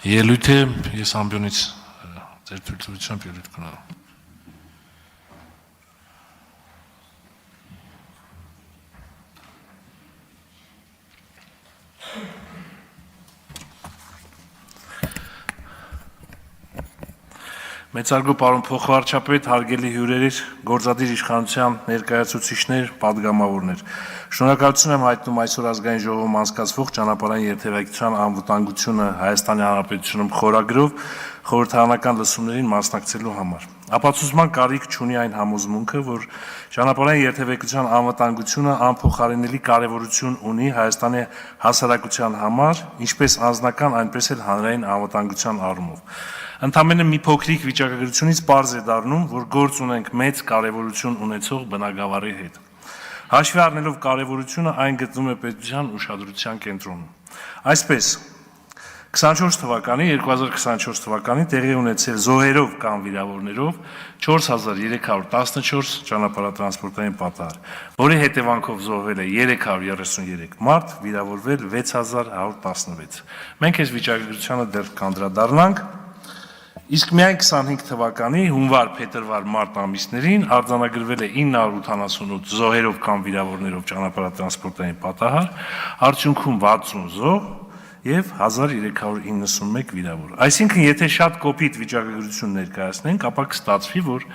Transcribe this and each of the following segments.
Ելույթ է, ես ամբյոնից ձեր թույլտվությամբ ելույթ կունենամ։ Մեծարգո պարոն փոխվարչապետ, հարգելի հյուրեր, գործադիր իշխանության ներկայացուցիչներ, պատգամավորներ։ Շնորհակալություն եմ հայտնում այսօր ազգային ժողովում անցկացվող ճանապարհային երթևեկության անվտանգությունը Հայաստանի Հանրապետությունում խորագրով խորհրդարանական լսումներին մասնակցելու համար։ Ապացուցման կարիք չունի այն համոզմունքը, որ ճանապարհային երթևեկության անվտանգությունը անփոխարինելի կարևորություն ունի Հայաստանի հասարակության համար, ինչպես անձնական, այնպես էլ հանրային անվտանգության առումով։ Ընդամենը մի փոքրիկ վիճակագրությունից պարզ է դառնում, որ գործ ունենք մեծ կարևորություն ունեցող բնագավառի հետ։ Հաշվի առնելով կարևորությունը, այն գտնվում է պետության ուշադրության կենտրոնում։ Այսպես, 2024 թվականի տեղի ունեցել զոհերով կամ վիրավորներով 4314 ճանապարհատրանսպորտային պատահար, որի հետևանքով զոհվել է 333 մարդ, վիրավորվել 6116։ Մենք այս վիճակագրությանը դեռ կանդրադառնանք։ Իսկ միայն 25 թվականի հունվար, փետրվար, մարտ ամիսներին արձանագրվել է 988 զոհերով կամ վիրավորներով ճանապարհատրանսպորտային պատահար, արդյունքում 60 զոհ եւ 1391 վիրավոր։ Այսինքն, եթե շատ կոպիտ վիճակագրություն ներկայացնենք, ապա կստացվի, որ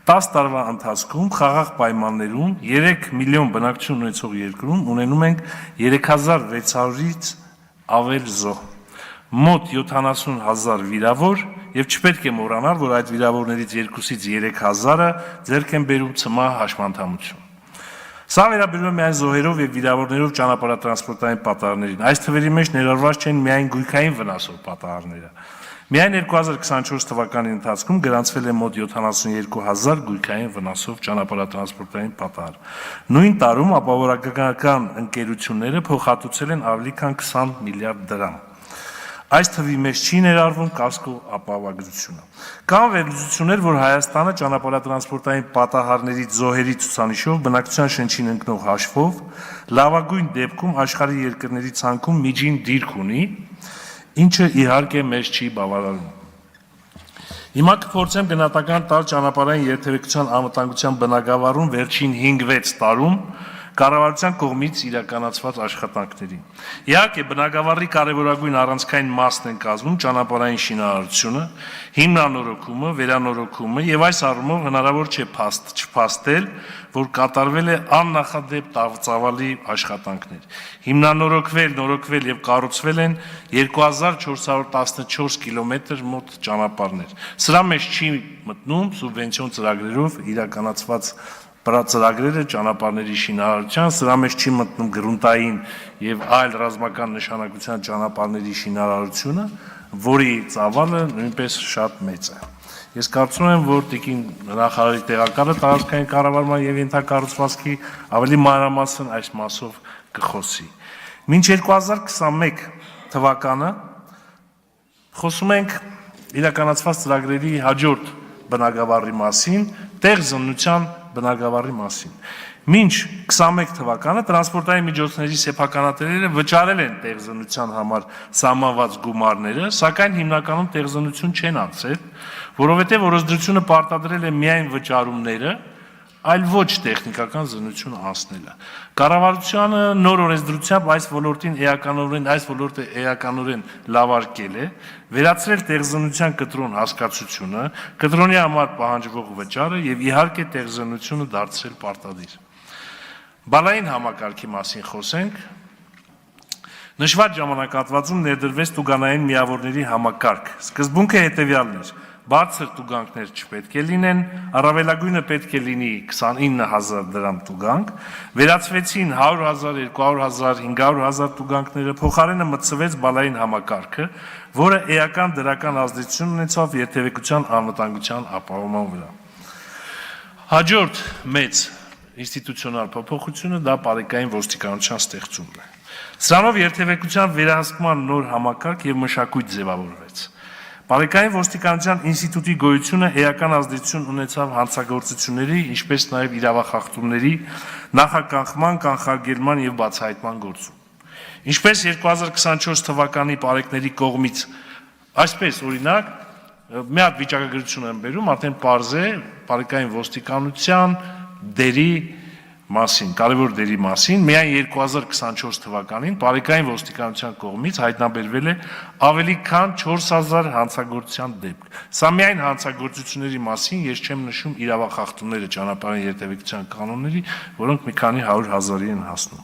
10 տարվա ընթացքում խաղաղ պայմաններում 3 միլիոն բնակչություն ունեցող երկրում ունենում ենք 3600-ից ավել զոհ, մոտ 70,000 վիրավոր եւ չպետք է մոռանալ, որ այդ վիրավորներից 2-ից 3000-ը ձեռք են բերում ՑՄԱ հաշմանդամություն։ Սա վերաբերում է միայն զոհերով եւ վիրավորներով ճանապարհատրանսպորտային պատահարներին։ Այս թվերի մեջ ներառված չեն միայն գույքային վնասով պատահարները։ Միայն 2024 թվականի ընթացքում գրանցվել է մոտ 72000 գույքային վնասով ճանապարհատրանսպորտային պատահար։ Նույն տարում ապահովագրական ընկերությունները փոխհատուցել են ավելի քան 20 միլիարդ դրամ։ Այս թվի մեջ չի ներառվում կասկո ապահովագրությունը։ Կան վերլուծություններ, որ Հայաստանը ճանապարհատրանսպորտային պատահարների զոհերի ցուցանիշով բնակչության շնչին ընկնող հաշվով լավագույն դեպքում աշխարհի երկրների ցանկում միջին դիրք ունի, ինչը իհարկե մեզ չի բավարարում։ Հիմա կփորձեմ գնահատական տալ ճանապարհային երթևեկության անվտանգության բնագավառում վերջին 5-6 տարում կառավարության կողմից իրականացված աշխատանքներին։ Իհարկե, բնագավառի կարևորագույն առանցքային մասն են կազմում ճանապարհային շինարարությունը, հիմնանորոգումը, վերանորոգումը եւ այս առումով հնարավոր չէ չփաստել, որ կատարվել է աննախադեպ ծավալի աշխատանքներ։ Հիմնանորոգվել, նորոգվել եւ կառուցվել են 2414 կիլոմետր մոտ ճանապարհներ։ Սրա մեջ չի մտնում սուբվենցիոն ծրագրերով իրականացված ծրագրերը ճանապարհների շինարարության, սրա մեջ չի մտնում գրունտային եւ այլ ռազմական նշանակության ճանապարհների շինարարությունը, որի ծավալը նույնպես շատ մեծ է։ Ես կարծում եմ, որ տիկին նախարարի տեղակալը տարածքային կառավարման եւ ենթակառուցվածքի ավելի մանրամասն այս մասով կխոսի։ Մինչ 2021 թվականը խոսում ենք իրականացված ծրագրերի հաջորդ բնագավառի մասին, տեղզննության բնագավառի մասին։ Մինչ 21 թվականը տրանսպորտային միջոցների սեփականատերերը վճարել են տեղզննության համար սահմանված գումարները, սակայն հիմնականում տեղզննություն չեն անցել, որովհետև օրենսդրությունը պարտադրել է միայն վճարումները, այլ ոչ տեխնիկական զննություն անցնելը։ Կառավարությունը նոր օրենսդրությամբ այս ոլորտը էականորեն լավարկել է, վերացրել տեղզննության կտրոն հասկացությունը, կտրոնի համար պահանջվող վճարը եւ իհարկե տեղզննությունը դարձրել պարտադիր։ Բալային համակարգի մասին խոսենք։ Նշված ժամանակահատվածում ներդրվեց տուգանային միավորների համակարգ։ Սկզբունքը հետևյալն էր. բարձր տուգանքներ չպետք է լինեն, առավելագույնը պետք է լինի 29000 դրամ տուգանք, վերացվեցին 100,000, 200,000, 500,000 տուգանքները, փոխարենը մտցվեց բալային համակարգը, որը էական դրական ազդեցություն ունեցավ երթևեկության անվտանգության ապահովման վրա։ Հաջորդ մեծ ինստիտուցիոնալ փոփոխությունը դա պարեկային ոստիկանության ստեղծումն է։ Սրանով երթևեկության վերահսկման նոր համակարգ եւ մշակույթ ձևավորվեց։ Պարեկային ոստիկանության ինստիտուտի գոյությունը էական ազդեցություն ունեցավ հանցագործությունների, ինչպես նաև իրավախախտումների նախականխման, կանխարգելման եւ բացահայտման գործում։ Ինչպես 2024 թվականի պարեկների կողմից Այսպես օրինակ մի հատ վիճակագրություն եմ բերում, արդեն պարզ է բարեկային ոստիկանության դերի մասին, կարևոր դերի մասին, միայն 2024 թվականին բարեկային ոստիկանության կողմից հայտնաբերվել է ավելի քան 4000 հանցագործության դեպք։ Սա միայն հանցագործությունների մասին, ես չեմ նշում իրավախախտումները ճանապարհային երթևեկության կանոնների, որոնք մի քանի 100,000-ի են հասնում։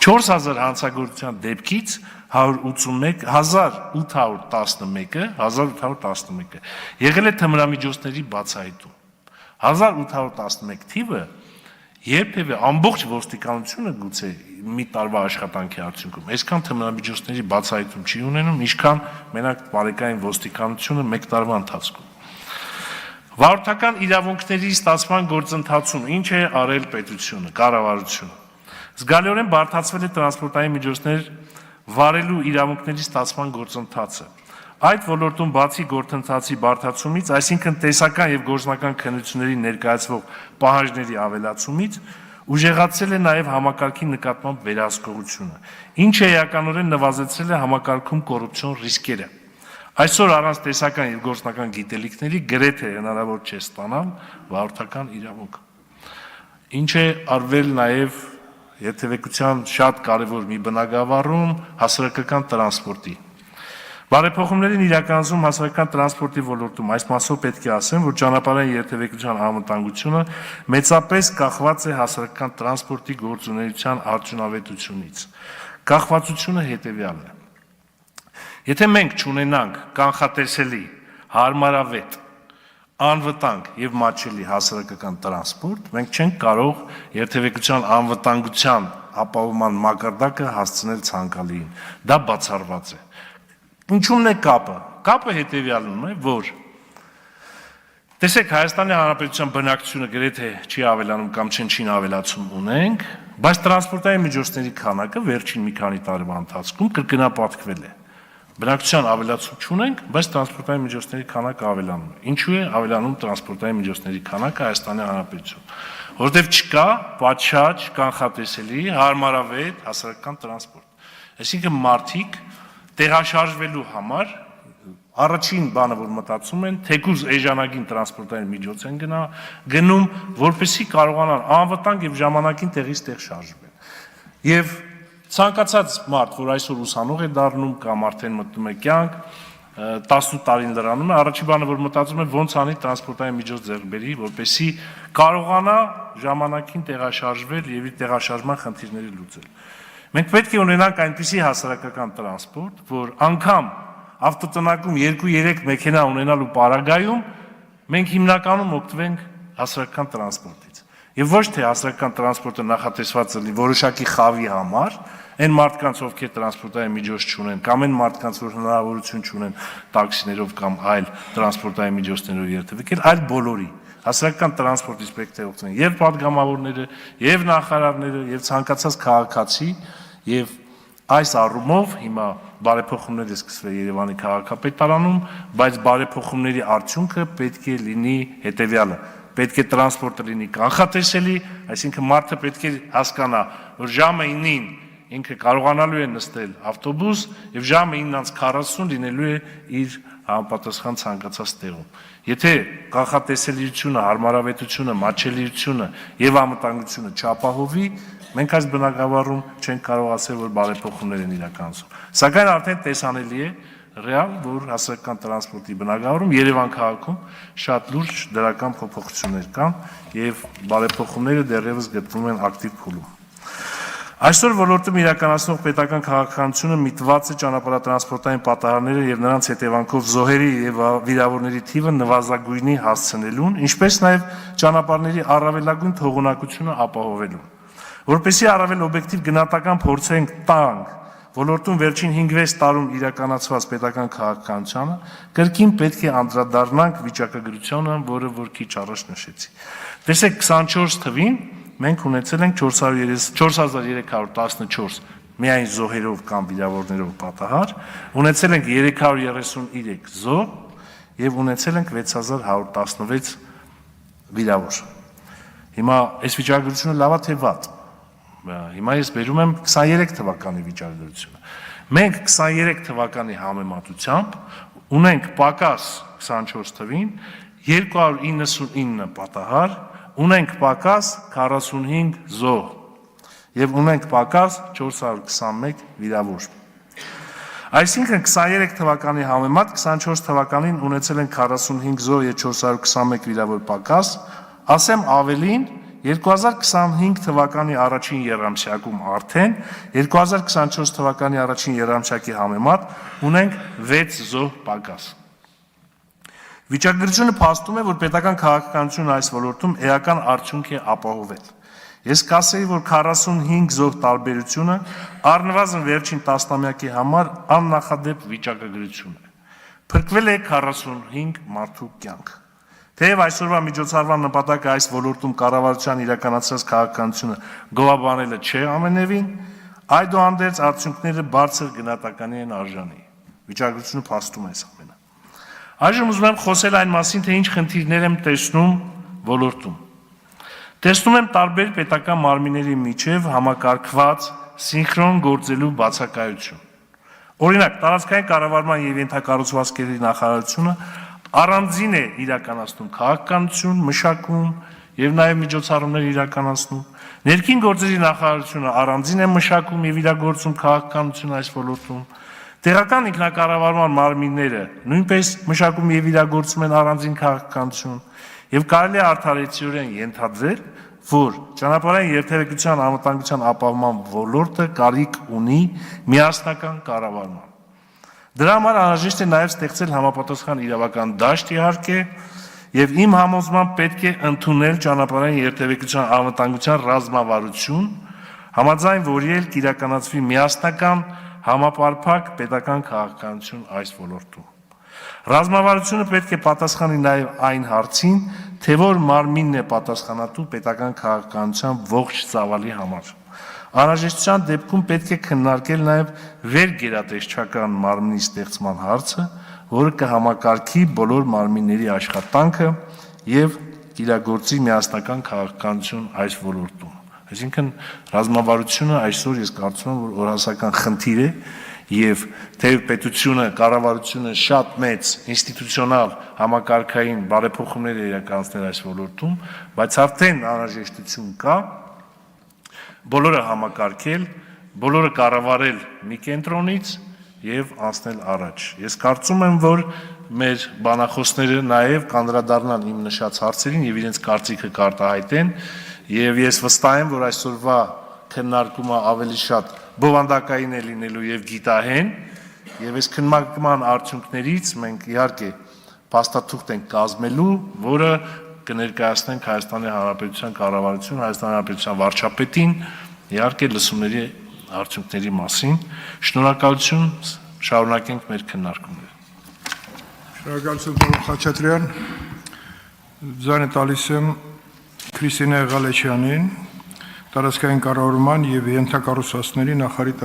4000 հանցագործության դեպքից 1811 եղել է թմրամիջոցների բացահայտում։ 1811 թիվը երբևէ ամբողջ ոստիկանությունը գուցե մի տարվա աշխատանքի արդյունքում այսքան թմրամիջոցների բացահայտում չի ունենում, ինչքան մենակ բարեկային ոստիկանությունը մեկ տարվա ընթացքում։ Վարորդական իրավունքների ստացման գործընթացում ինչ է արել պետությունը, կառավարությունը։ Զգալիորեն բարդացվել է տրանսպորտային միջոցներ վարելու իրավունքների ստացման գործընթացը։ Այդ ոլորտում բացի գործընթացի բարդացումից, այսինքն տեսական եւ գործնական քննությունների ներկայացվող պահանջների ավելացումից, ուժեղացել է նաեւ համակարգի նկատմամբ վերահսկողությունը, ինչը էականորեն նվազեցրել է համակարգում կոռուպցիոն ռիսկերը։ Այսօր առանց տեսական եւ գործնական գիտելիքների գրեթե հնարավոր չէ ստանալ վարորդական իրավունք։ Ինչ է արվել նաեւ երթևեկության շատ կարևոր մի բնագավառում հասարակական տրանսպորտի։ Բարեփոխումներին իրականացում հասարակական տրանսպորտի ոլորտում այս մասով պետք է ասեմ, որ ճանապարհային երթևեկության անվտանգությունը մեծապես կախված է հասարակական տրանսպորտի գործունեության արդյունավետությունից։ Կախվածությունը հետևյալն է. Եթե մենք չունենանք կանխատեսելի, հարմարավետ, անվտանգ եւ մատչելի հասարակական տրանսպորտ, մենք չենք կարող երթևեկության անվտանգության ապահովման մակարդակը հասցնել ցանկալիին։ Դա բացառված է։ Ինչու՞մն է կապը։ Կապը հետևյալն է, որ տեսեք Հայաստանի Հանրապետության բնակչությունը գրեթե չի ավելանում կամ չնչին ավելացում ունենք, բայց տրանսպորտային միջոցների քանակը վերջին մի քանի տարվա ընթացքում կրկնապատկվել է։ Բնակչության ավելացում չունենք, բայց տրանսպորտային միջոցների քանակը ավելանում է։ Ինչու է ավելանում տրանսպորտային միջոցների քանակը Հայաստանի Հանրապետությունում։ Որտեղ չկա պատշաճ, կանխատեսելի, հարմարավետ հասարակական տրանսպորտ։ Այսինքն մարդիկ տեղաշարժվելու համար առաջին բանը, որ մտածում են, թեկուզ էժանագին տրանսպորտային միջոց են գնում, որպեսզի կարողանան անվտանգ եւ ժամանակին տեղից տեղ շարժվեն։ Եվ ցանկացած մարդ, որ այսօր ուսանող է դառնում կամ արդեն մտնում է կյանք, 18 տարին լրանում է, առաջին բանը, որ մտածում է, ոնց անի տրանսպորտային միջոց ձեռք բերի, որպեսզի կարողանա ժամանակին տեղաշարժվել եւ իր տեղաշարժման խնդիրները լուծել։ Մենք պետք է ունենանք այնպիսի հասարակական տրանսպորտ, որ անգամ ավտոտնակում 2-3 մեքենա ունենալու պարագայում մենք հիմնականում օգտվենք հասարակական տրանսպորտից։ Եվ ոչ թե հասարակական տրանսպորտը նախատեսված լինի որոշակի խավի համար, այն մարդկանց, ովքեր տրանսպորտային միջոց չունեն, կամ այն մարդկանց, որ հնարավորություն չունեն տաքսիներով կամ այլ տրանսպորտային միջոցներով երթևեկել, այլ բոլորի։ Հասարակական տրանսպորտից պետք է օգտվեն եւ падգամավորները, եւ նախարարները, եւ ցանկացած քաղաքացի, եւ այս առումով հիմա բարեփոխումներ է սկսվել Երևանի քաղաքապետարանում, բայց բարեփոխումների արդյունքը պետք է լինի հետեւյալը. պետք է տրանսպորտը լինի կանխատեսելի, այսինքն մարդը պետք է հասկանա, որ ժամը 9-ին ինքը կարողանալու է նստել ավտոբուս եւ ժամը 9:40 լինելու է իր համապատասխան ցանկացած տեղում։ Եթե կանխատեսելիությունը, հարմարավետությունը, մատչելիությունը եւ անվտանգությունը չապահովի, մենք այս բնագավառում չենք կարող ասել, որ բարեփոխումներ են իրականացում։ Սակայն արդեն տեսանելի է ռեալ, որ հասարակական տրանսպորտի բնագավառում Երևան քաղաքում շատ լուրջ դրական փոփոխություններ կան եւ բարեփոխումները դեռևս գտնվում են ակտիվ փուլում։ Այսօր ոլորտում իրականացնող պետական քաղաքականությունը միտված է ճանապարհատրանսպորտային պատահարները եւ նրանց հետևանքով զոհերի եւ վիրավորների թիվը նվազագույնի հասցնելուն, ինչպես նաեւ ճանապարհների առավելագույն թողունակությունը ապահովելուն։ Որպեսզի առավել օբյեկտիվ գնահատական փորձենք տանք ոլորտում վերջին 5-6 տարում իրականացված պետական քաղաքականությանը, կրկին պետք է անդրադառնանք վիճակագրությանը, որը որ քիչ առաջ նշեցի։ Տեսեք 24 թվին մենք ունեցել ենք 4314 միայն զոհերով կամ վիրավորներով պատահար, ունեցել ենք 333 զոհ եւ ունեցել ենք 6116 վիրավոր։ Հիմա այս վիճակագրությունը լավ է թե վատ։ Հիմա ես բերում եմ 23 թվականի վիճակագրությունը։ Մենք 23 թվականի համեմատությամբ ունենք պակաս 24 թվին 299 պատահար, ունենք պակաս 45 զոհ եւ ունենք պակաս 421 վիրավոր։ Այսինքն 23 թվականի համեմատ 24 թվականին ունեցել են 45 զոհ եւ 421 վիրավոր պակաս, ասեմ ավելին 2025 թվականի առաջին եռամսյակում արդեն 2024 թվականի առաջին եռամսյակի համեմատ ունենք 6 զոհ պակաս։ Վիճակագրությունը փաստում է, որ պետական քաղաքականությունը այս ոլորտում էական արդյունք է ապահովել։ Ես կասեի, որ 45 զոհ տարբերությունը առնվազն վերջին տասնամյակի համար աննախադեպ վիճակագրություն է։ Փրկվել է 45 մարդու կյանք։ Թեև այսօրվա միջոցառման նպատակը այս ոլորտում կառավարության իրականացրած քաղաքականությունը գովաբանելը չէ ամենևին, այդուհանդերձ արդյունքները բարձր գնահատականի են արժանի։ Վիճակագրությունը փաստում է այս ամենը։ Այժմ ուզում եմ խոսել այն մասին, թե ինչ խնդիրներ եմ տեսնում ոլորտում։ Տեսնում եմ տարբեր պետական մարմինների միջև համակարգված սինխրոն գործելու բացակայություն։ Օրինակ, տարածքային կառավարման եւ ենթակառուցվածքների նախարարությունը առանձին է իրականացնում քաղաքականություն, մշակում եւ նաեւ միջոցառումներ իրականացնում։ Ներքին գործերի նախարարությունը առանձին է մշակում եւ իրագործում քաղաքականություն այս ոլորտում։ Տեղական ինքնակառավարման մարմինները նույնպես մշակում եւ իրագործում են առանձին քաղաքականություն եւ կարելի է արդարացիորեն ենթադրել, որ ճանապարհային երթևեկության անվտանգության ապահովման ոլորտը կարիք ունի միասնական կառավարման։ Դրա համար անհրաժեշտ է նաև ստեղծել համապատասխան իրավական դաշտ իհարկե եւ իմ համոզմամբ պետք է ընդունել ճանապարհային երթևեկության անվտանգության ռազմավարություն, համաձայն որի էլ կիրականացվի միասնական համապարփակ պետական քաղաքականություն այս ոլորտում։ Ռազմավարությունը պետք է պատասխանի նաև այն հարցին, թե որ մարմինն է պատասխանատու պետական քաղաքականության ողջ ծավալի համար։ Անհրաժեշտության դեպքում պետք է քննարկել նաև վերգերատեսչական մարմնի ստեղծման հարցը, որը կհամակարգի բոլոր մարմինների աշխատանքը եւ իրագործի միասնական քաղաքականություն այս ոլորտում։ Այսինքն ռազմավարությունը այսօր ես կարծում եմ, որ օրհասական խնդիր է եւ թեև պետությունը, կառավարությունը շատ մեծ ինստիտուցիոնալ համակարգային բարեփոխումներ է իրականացնել այս ոլորտում, բայց արդեն անհրաժեշտություն կա բոլորը համակարգել, բոլորը կառավարել մի կենտրոնից եւ անցնել առաջ։ Ես կարծում եմ, որ մեր բանախոսները նաեւ կանդրադառնան իմ նշած հարցերին եւ իրենց կարծիքը կարտահայտեն եւ ես վստահ եմ, որ այսօրվա քննարկումը ավելի շատ բովանդակային է լինելու եւ գիտահեն եւ այս քննարկման արդյունքներից մենք իհարկե փաստաթուղթ ենք կազմելու, որը կներկայացնենք Հայաստանի Հանրապետության կառավարություն, Հայաստանի Հանրապետության վարչապետին, իհարկե լսումների արդյունքների մասին։ Շնորհակալություն, շարունակենք մեր քննարկումները։ Շնորհակալություն, պարոն Խաչատրյան։ Ձայնը տալիս եմ Քրիստինե Ղալեչյանին, տարածքային կառավարման եւ ենթակառուցվածքների նախարարի